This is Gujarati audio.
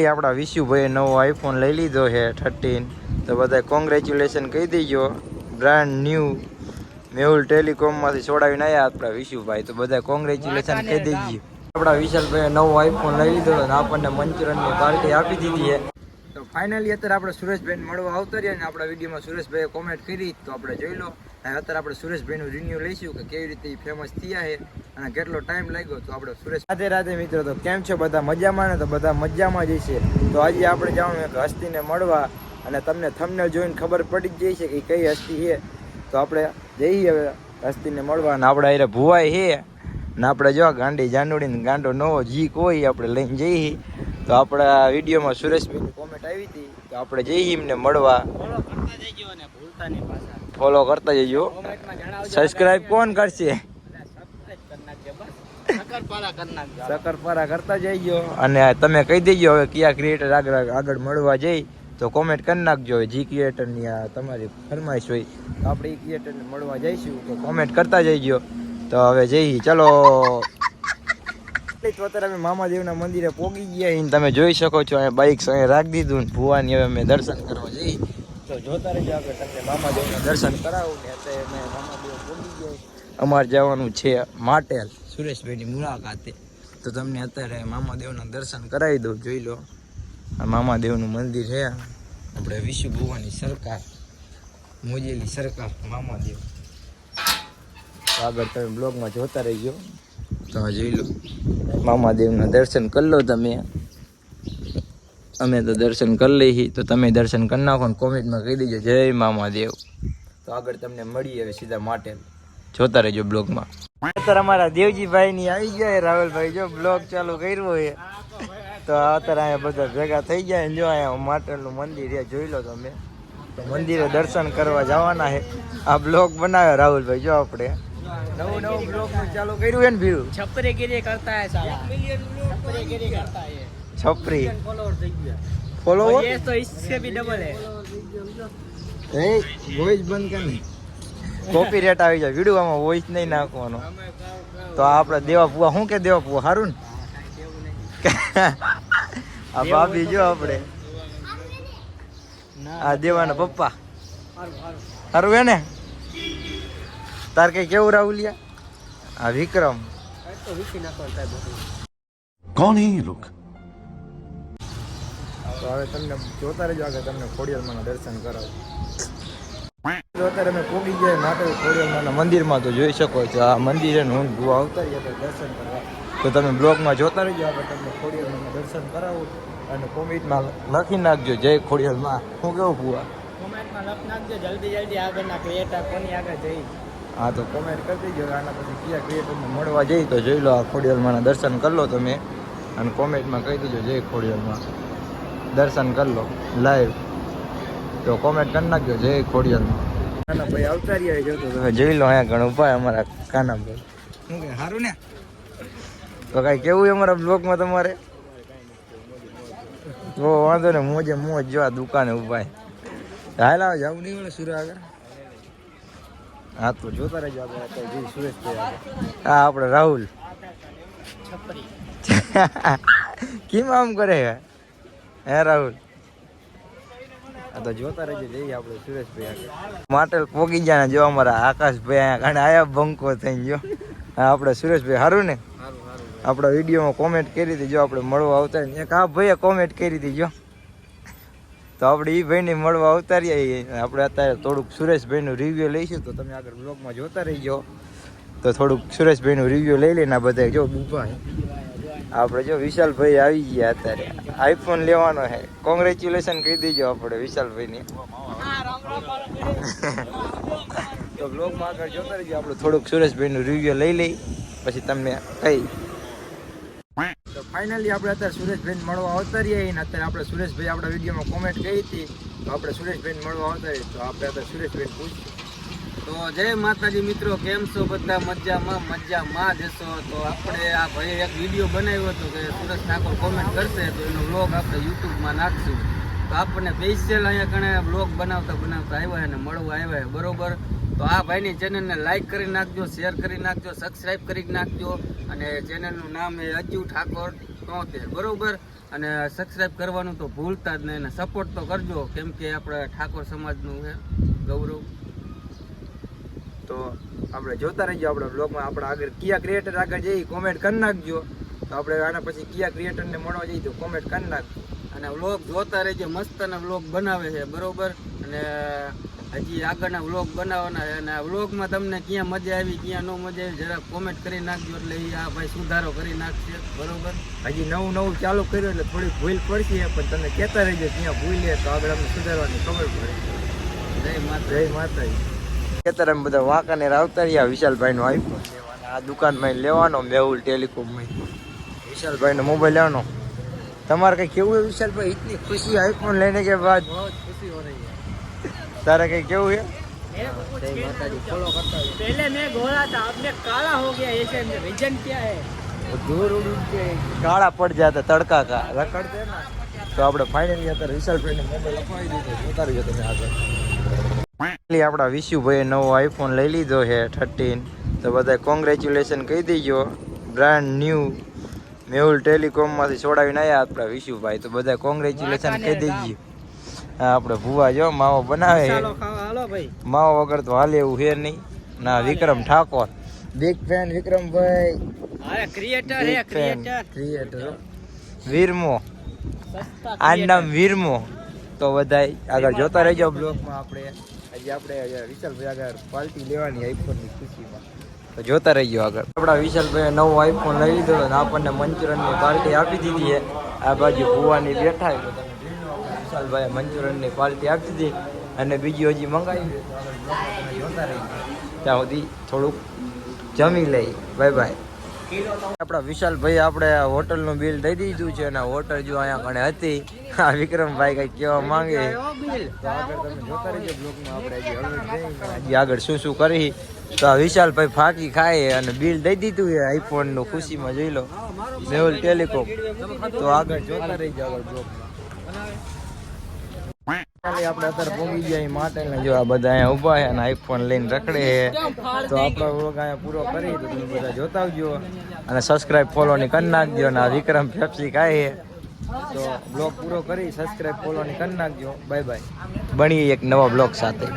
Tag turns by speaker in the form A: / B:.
A: આપણા વિશુભાઈ નવો આઈફોન લઈ લીધો છે 13, તો બધા કોંગ્રેચ્યુલેશન કહી દેજો. બ્રાન્ડ ન્યૂ મેહુલ ટેલિકોમમાંથી છોડાવીને આવ્યા આપણા વિશુભાઈ, તો બધા કોંગ્રેચ્યુલેશન કહી દેજો. આપણા વિશાલભાઈ નવો આઈફોન લઈ લીધો અને આપણને મંચુરનની પાર્ટી આપી દીધી છે. તો ફાઇનલી અત્યારે આપણે સુરેશભાઈને મળવા આવતા રહ્યા અને આપણા વિડીયોમાં સુરેશભાઈએ કોમેન્ટ કરી, તો આપણે જોઈ લો. અત્યારે આપણે સુરેશભાઈનું રિન્યુ લઈશું કે કેવી રીતે ફેમસ થયા છે અને કેટલો ટાઈમ લાગ્યો. તો આપણે સુરેશ રાધે રાધે મિત્રો. તો કેમ છો બધા? મજામાં ને? તો બધા મજામાં જ છે. તો આજે આપણે જવાનું એક હસ્તીને મળવા અને તમને થંબનેલ જોઈને ખબર પડી જ જાય છે કે કઈ હસ્તી છે. તો આપણે જઈએ હવે હસ્તીને મળવા અને આપણે અહીંયા ભુવાઈ છે ને આપણે જો ગાંડી જાંડુડીને ગાંડો નવો જી કોઈ આપણે લઈને જઈએ. તો આપણા વિડીયોમાં સુરેશભાઈની કોમેન્ટ આવી હતી, તો આપણે જઈએ એમને મળવા. ફોલો કરતા જજો. સબસ્ક્રાઇબ કોણ કરશે? શકરપારા કરતા જઈજો. અને તમે કહી દેજો હવે કયા ક્રિએટર આગળ મળવા જઈ, તો કોમેન્ટ કરી નાખજો. જી ક્રિએટરની આ તમારી ફરમાઈશ હોય તો આપણે એ ક્રિએટરને મળવા જઈશું, તો કોમેન્ટ કરતા જઈજો. તો હવે જઈ ચલો. તો અત્યારે અમે મામાદેવના મંદિરે પોગી ગયા. તમે જોઈ શકો છો અહીંયા બાઇક અહીં રાખી દીધું ને ભુવાની હવે અમે દર્શન કરવા જઈ. તો જોતા રહેજો આગળ તમને મામાદેવના દર્શન કરાવું ને. અત્યારે અમે મામાદેવ પોગી ગયા. અમારે જવાનું છે માટેલ સુરેશભાઈની મુલાકાતે. તો તમને અત્યારે મામાદેવના દર્શન કરાવી દઉં. જોઈ લો આ મામાદેવનું મંદિર છે આપણે વિશુ ભુવાની સરકાર મોજેલી સરકાર મામાદેવ. તો આગળ તમે બ્લોગમાં જોતા રહીજો. તો જોઈ લો મામાદેવના દર્શન કરી લો તમે. અમે તો દર્શન કરી લઈએ, તો તમે દર્શન કરી નાખો ને કોમેન્ટમાં કહી દેજો જય મામાદેવ. તો આગળ તમને મળીએ હવે સીધા માટેલ. જોતા રહેજો બ્લોગમાં. અત્યારે અમારા દેવજીભાઈની આવી ગયા રાહુલભાઈ, જો બ્લોગ ચાલુ કર્યો છે. તો અત્યારે અહીંયા બધા ભેગા થઈ ગયા. જો અહીંયા માટેલનું મંદિર છે, જોઈ લો તમે. તો મંદિરે દર્શન કરવા જવાના છે. આ બ્લોગ બનાવ્યો રાહુલભાઈ. જો આપણે નવું બ્લોગ ચાલુ કર્યું છે ને ભીડું.
B: છપરીગીરી કરતા હે સાલા. છપરીગીરી કરતા હે.
A: છપરી
B: ફોલોવર થઈ ગયા.
A: ફોલોવર
B: ये तो इससे भी डबल है.
A: એ વોઇસ બંધ કર ને. કોપીરાઈટ આવી જાય વિડીયોમાં, વોઇસ નહીં નાખવાનો. તો આપણે દેવા પુઆ શું કે દેવા પુઆ સારું ને? આ ભાભી જો આપણે આ દેવાના પપ્પા સારું હે ને? તાર કઈ કેવું રાહુલિયા? આ વિક્રમ
C: कौन है ये लोग?
A: તો હવે તમને જોતા રહેજો આગળ તમને ખોડિયારમાંના દર્શન કરાવું. તો અત્યારે અમે પોગી ગયા માટે ખોડિયારમાંના મંદિરમાં. તો જોઈ શકો છો આ મંદિર હું ભૂવા આવતા રહ્યા દર્શન કરવા. તો તમે બ્લોગમાં જોતા રહેજો આગળ તમને ખોડિયારમાંના દર્શન કરાવું. અને કોમેન્ટમાં લખી નાખજો જય ખોડિયારમાં. હું કેવું ભૂવા?
B: કોમેન્ટમાં લખ નાખજો જલ્દી આગળના ક્રિએટર કોની આગળ જઈ.
A: હા તો કોમેન્ટ કરી દેજો. આના પછી કયા ક્રિએટરને મળવા જઈ. તો જોઈ લો આ ખોડિયારમાંના દર્શન કરી લો તમે અને કોમેન્ટમાં કહી દેજો જય ખોડિયારમાં. દર્શન કરી લો લાઈવ. તો કોમેન્ટ કરી નાખજો જય ખોડિયારમાં. કાનાભાઈ આવતા રહ્યા જો. તો તમે જોઈ લો અહીંયા ઘણું ઉપાય અમારા કાનાભાઈ. શું કે સારું ને? તો કાંઈ કેવું અમારા બ્લોગમાં તમારે? તો વાંધો ને મોજે મોજ જો આ દુકાને ઉપાય. હાલ આવે જવું નહીં મળે સુરત આગળ. હા તો જોતા રહેજો આપણે જઈ સુરેશભાઈ. હા આપણે રાહુલ
B: છપરી
A: કેમ આમ કરે હે રાહુલ? હા તો જોતા રહેજો જઈએ આપણે સુરેશભાઈ આગળ. માટેલ પોગી ગયા ને જો અમારા આકાશભાઈ અહીંયા કારણે આયા બંકો થઈને જો. હા આપણે સુરેશભાઈ સારું ને? આપણા વિડીયોમાં કોમેન્ટ કરી હતી જો આપણે મળવા આવતા ને. એક આ ભાઈએ કોમેન્ટ કરી હતી જો. તો આપણે એ ભાઈને મળવા આવતા રહ્યા. આપણે અત્યારે થોડુંક સુરેશભાઈનું રિવ્યુ લઈશું. તો તમે આગળ બ્લોગમાં જોતા રહીજો. તો થોડુંક સુરેશભાઈનું રિવ્યુ લઈ લઈને આ બધા જો બુભા આપણે જો વિશાલભાઈ આવી ગયા અત્યારે આઈફોન લેવાનો છે. કોંગ્રેચ્યુલેશન કહી દેજો આપણે વિશાલભાઈને. તો બ્લોગમાં આગળ જોતા રહીજો. આપણે થોડુંક સુરેશભાઈનું રિવ્યુ લઈ લઈ પછી તમને કહી. તો ફાઇનલી આપણે અત્યારે સુરેશભાઈને મળવા આવતા રહ્યા. ને અત્યારે આપણે સુરેશભાઈ આપણા વિડીયોમાં કોમેન્ટ કરી હતી. તો આપણે સુરેશભાઈને મળવા આવતા રહીએ. તો આપણે અત્યારે સુરેશભાઈને પૂછીએ.
B: તો જય માતાજી મિત્રો, કેમ છો બધા? મજામાં જશો. તો આપણે આ ભાઈ એક વિડીયો બનાવ્યો હતો કે સુરેશ ઠાકોર કોમેન્ટ કરશે તો એનો વ્લોગ આપણે યુટ્યુબમાં નાખશું. તો આપણને સ્પેશિયલ અહીંયા કણે વ્લોગ બનાવતા આવ્યા અને મળવા આવ્યા બરોબર. તો આ ભાઈની ચેનલને લાઈક કરી નાખજો, શેર કરી નાખજો, સબસ્ક્રાઈબ કરી નાખજો. અને ચેનલનું નામ એ અજ્જુ ઠાકોર 73 બરોબર. અને સબસ્ક્રાઈબ કરવાનું તો ભૂલતા જ નહીં, અને સપોર્ટ તો કરજો, કેમ કે આપણે ઠાકોર સમાજનું છે ગૌરવ.
A: તો આપણે જોતા રહીજો આપણા બ્લોગમાં. આપણે આગળ કયા ક્રિએટર આગળ જઈ કોમેન્ટ કરી નાખજો. તો આપણે આના પછી કયા ક્રિએટરને મળવા જઈએ તો કોમેન્ટ કરી નાખજો.
B: અને વ્લોગ જોતા રહેજો, મસ્તના વ્લોગ બનાવે છે બરોબર. અને હજી આગળના વ્લોગ બનાવવાના છે, અને આ વ્લોગમાં તમને ક્યાં મજા આવી ક્યાં ન મજા આવી જરા કોમેન્ટ કરી નાખજો, એટલે એ આ ભાઈ સુધારો કરી નાખશે બરોબર.
A: હજી નવું ચાલુ કર્યું એટલે થોડી ભૂલ પડશે, પણ તમે કહેતા રહીજો ક્યાં ભૂલ છે તો આગળ અમને સુધારવાની ખબર પડે. જય માતાજી. ખેતર એમ બધા વાંકાને આવતા રહ્યા વિશાલભાઈનો આઈફોન લેવાના, આ દુકાનમાં લેવાનો મેહુલ ટેલિકોમમાં વિશાલભાઈનો મોબાઈલ લેવાનો. તમારે કઈ કેવું है વિશાલભાઈ? इतनी खुशी आईफोन लेने के बाद
B: बहुत खुशी हो रही है.
A: तारा कहीं केવું है?
B: पहले मैं गोरा था, अब मैं काला हो गया, ऐसे रीजन क्या है?
A: दूर उड़ के काला पड़ जाता तड़का का रखड़ते ना. તો આપણે ફાઇનલી અત્યારે વિશાલભાઈને મોબાઈલ અપાવી દીધો. જોતા રહ્યો તમે આગળ. ફાઇનલી આપણા વિશુભાઈએ નવો આઈફોન લઈ લીધો છે 13. તો બધા કોંગ્રેચ્યુલેશન કહી દેજો. બ્રાન્ડ ન્યૂ મેહુલ ટેલિકોમમાંથી છોડાવીને આવ્યા આપણા વિશુભાઈ. તો બધા કોંગ્રેચ્યુલેશન કહી દેજો. હા, આપણે ભૂવા જો માવો બનાવે છે. માવો વગર તો હાલે એવું છે નહીં. ના, વિક્રમ ઠાકોર બિગ ફેન વિક્રમભાઈ.
B: अरे क्रिएटर है,
A: ક્રિએટર વીરમો, આ નામ વીરમો. તો બધા આગળ જોતા રહેજો બ્લોગમાં. આપણે વિશાલભાઈ આગળ પાર્ટી લેવાની આઈફોનની ખુશીમાં, તો જોતા રહીજો આગળ. આપણા વિશાલભાઈએ નવો આઈફોન લઈ લીધો અને આપણને મંચુરનની પાર્ટી આપી દીધી છે. આ બાજુ ભુવાની બેઠા છે, તો તમે જોઈ લો. વિશાલભાઈએ મંચુરનની પાર્ટી આપી દીધી અને બીજી હજી મંગાવી છે. તો આગળ જોતા રહીજો, ત્યાં સુધી થોડુંક જમી લઈ. Bye bye. આપણા વિશાલભાઈ આપણે હોટલનું બિલ દઈ દીધું છે, અને હોટલ જો અહીંયા કણે હતી. આ વિક્રમભાઈ કઈ કહેવા માંગે તો આગળ તમે જોતા રહીજો બ્લોગમાં. આપણે હજી આગળ શું કરી તો આ વિશાલભાઈ ફાંકી ખાય અને બિલ દઈ દીધું છે આઈફોનનું ખુશીમાં. જોઈ લો મેહુલ ટેલિકોમ. તો આગળ જોતા રહીજો આગળ બ્લોગમાં. આપણે અત્યારે પહોંચી ગયા માટે જો આ બધા અહીંયા ઊભા છે અને આઈફોન લઈને રખડે છે. તો આપણો વ્લોગ અહીંયા પૂરો કરી તો તમે બધા જોતા આવજો અને સબસ્ક્રાઈબ ફોલોની કરી નાખજો. અને આ વિક્રમ પેપ્સી ખાય છે. તો બ્લોગ પૂરો કરી સબસ્ક્રાઈબ ફોલોની કરી નાખજો. Bye bye. બનીએ એક નવા બ્લોગ સાથે.